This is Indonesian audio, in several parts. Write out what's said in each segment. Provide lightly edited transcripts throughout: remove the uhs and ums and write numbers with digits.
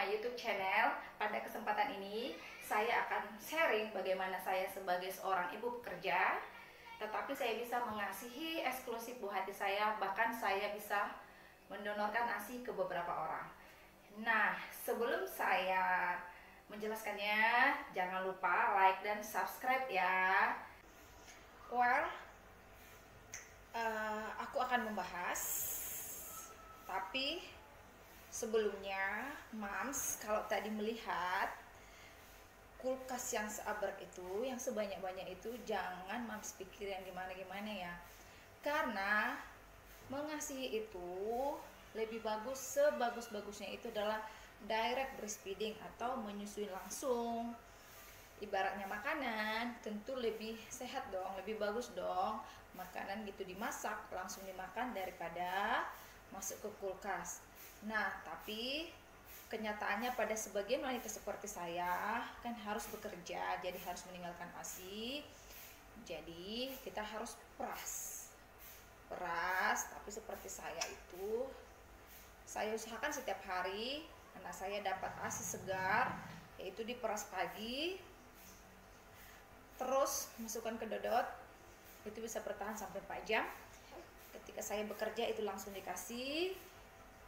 my YouTube channel. Pada kesempatan ini saya akan sharing bagaimana saya sebagai seorang ibu pekerja, tetapi saya bisa mengasihi eksklusif buah hati saya, bahkan saya bisa mendonorkan ASI ke beberapa orang. Nah, sebelum saya menjelaskannya, jangan lupa like dan subscribe ya. Well, aku akan membahas, tapi sebelumnya, Mams, kalau tadi melihat kulkas yang seabrek itu, yang sebanyak-banyak itu, jangan Mams pikir yang gimana-gimana ya. Karena mengasihi itu lebih bagus, sebagus-bagusnya itu adalah direct breastfeeding atau menyusui langsung. Ibaratnya makanan, tentu lebih sehat dong, lebih bagus dong. Makanan gitu dimasak, langsung dimakan daripada masuk ke kulkas. Nah, tapi kenyataannya pada sebagian wanita seperti saya kan harus bekerja, jadi harus meninggalkan ASI. Jadi kita harus peras, tapi seperti saya itu, saya usahakan setiap hari anak saya dapat ASI segar, yaitu diperas pagi, terus masukkan ke dodot, itu bisa bertahan sampai 4 jam. Ketika saya bekerja itu langsung dikasih.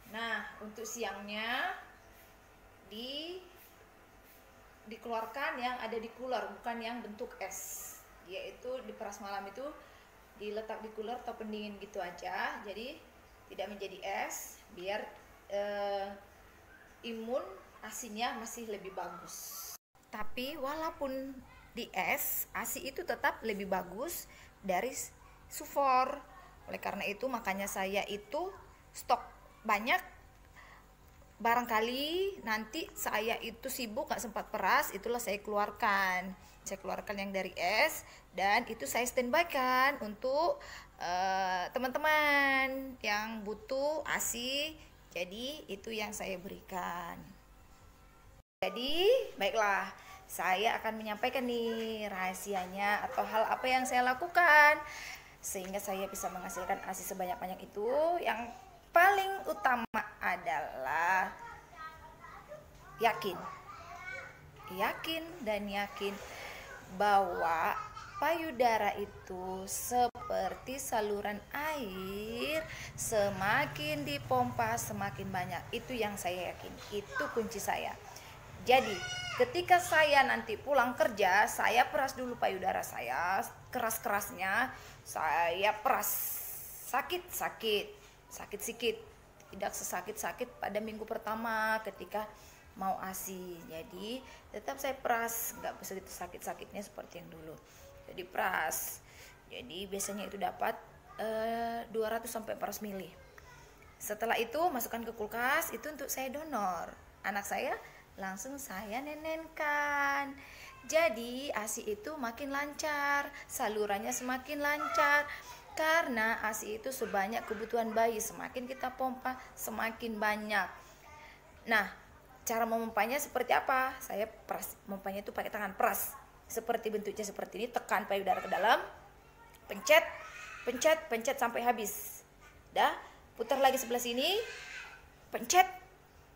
Nah, untuk siangnya dikeluarkan yang ada di cooler, bukan yang bentuk es, yaitu diperas malam itu diletak di cooler atau pendingin gitu aja, jadi tidak menjadi es, biar imun ASINya masih lebih bagus. Tapi walaupun di es, ASI itu tetap lebih bagus dari sufor. Oleh karena itu makanya saya itu stok banyak. Barangkali nanti saya itu sibuk gak sempat peras, itulah saya keluarkan yang dari es, dan itu saya standby kan untuk teman-teman yang butuh ASI. Jadi itu yang saya berikan. Jadi baiklah, saya akan menyampaikan nih rahasianya atau hal apa yang saya lakukan sehingga saya bisa menghasilkan ASI sebanyak-banyak itu. Yang paling utama adalah yakin bahwa payudara itu seperti saluran air, semakin dipompa semakin banyak. Itu yang saya yakin, itu kunci saya. Jadi ketika saya nanti pulang kerja, saya peras dulu payudara saya, keras-kerasnya saya peras, sakit sikit, tidak sesakit-sakit pada minggu pertama ketika mau ASI. Jadi tetap saya peras, nggak begitu sakit-sakitnya seperti yang dulu. Jadi peras, jadi biasanya itu dapat 200 sampai 400 ml. Setelah itu masukkan ke kulkas, itu untuk saya donor. Anak saya langsung saya nenenkan. Jadi ASI itu makin lancar, salurannya semakin lancar. Karena ASI itu sebanyak kebutuhan bayi, semakin kita pompa semakin banyak. Nah, cara memompanya seperti apa? Saya peras, memompanya itu pakai tangan peras. Seperti bentuknya seperti ini, tekan payudara ke dalam, pencet sampai habis. Dah, putar lagi sebelah sini, pencet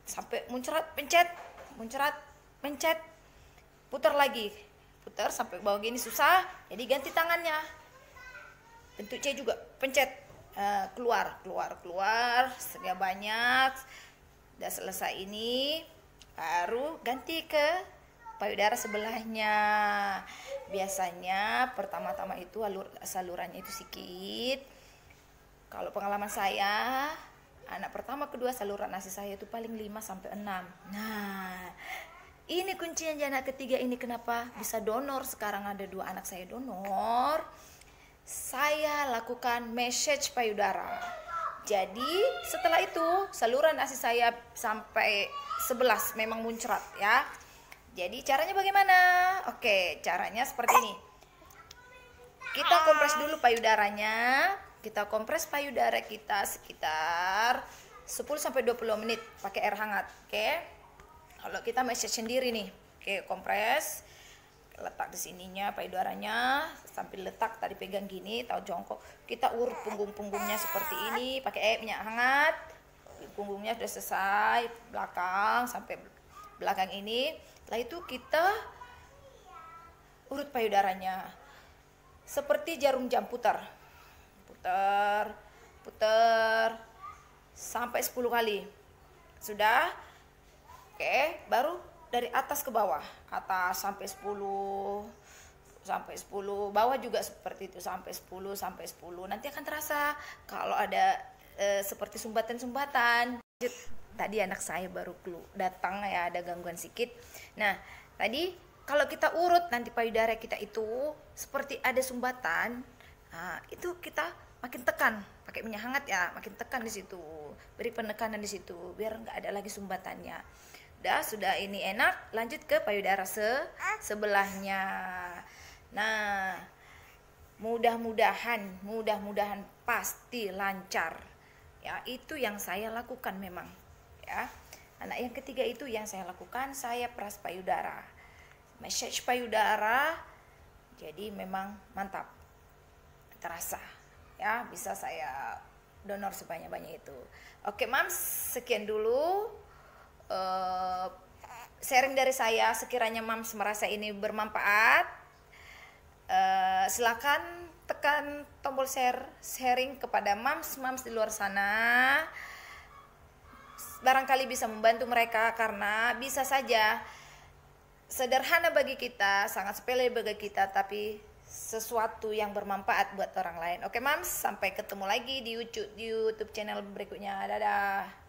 sampai muncrat, pencet, putar lagi, putar sampai bawah gini susah, jadi ganti tangannya. Bentuk C juga, pencet, keluar, sehingga banyak. Udah selesai ini, baru ganti ke payudara sebelahnya. Biasanya pertama-tama itu salurannya itu sedikit. Kalau pengalaman saya, anak pertama, kedua, saluran ASI saya itu paling 5 sampai 6. Nah, ini kuncinya anak ketiga ini kenapa bisa donor. Sekarang ada 2 anak saya donor. Saya lakukan massage payudara. Jadi setelah itu saluran ASI saya sampai 11 memang muncrat ya. Jadi caranya bagaimana? Oke, caranya seperti ini. Kita kompres dulu payudaranya. Kita kompres payudara kita sekitar 10 sampai 20 menit pakai air hangat. Oke. Kalau kita massage sendiri nih. Oke, kompres. Letak di sininya payudaranya, sambil letak tadi pegang gini, tahu jongkok. Kita urut punggung-punggungnya seperti ini pakai minyak hangat. Punggungnya sudah selesai, belakang sampai belakang ini. Setelah itu kita urut payudaranya seperti jarum jam, putar sampai 10 kali. Sudah? Oke, baru dari atas ke bawah, atas sampai 10, bawah juga seperti itu sampai 10. Nanti akan terasa kalau ada seperti sumbatan-sumbatan. Tadi anak saya baru datang ya, ada gangguan sedikit. Nah, tadi kalau kita urut nanti payudara kita itu seperti ada sumbatan. Nah, itu kita makin tekan, pakai minyak hangat ya, makin tekan di situ, beri penekanan di situ biar nggak ada lagi sumbatannya. Sudah ini enak, lanjut ke payudara sebelahnya. Nah, mudah-mudahan pasti lancar ya. Itu yang saya lakukan memang ya. Anak yang ketiga itu yang saya lakukan, saya peras payudara, massage payudara, jadi memang mantap, terasa ya, bisa saya donor sebanyak-banyak itu. Oke Mams, sekian dulu sharing dari saya. Sekiranya Mams merasa ini bermanfaat, silakan tekan tombol sharing kepada Mams di luar sana. Barangkali bisa membantu mereka, karena bisa saja sederhana bagi kita, sangat sepele bagi kita, tapi sesuatu yang bermanfaat buat orang lain. Oke Mams, sampai ketemu lagi di YouTube channel berikutnya. Dadah.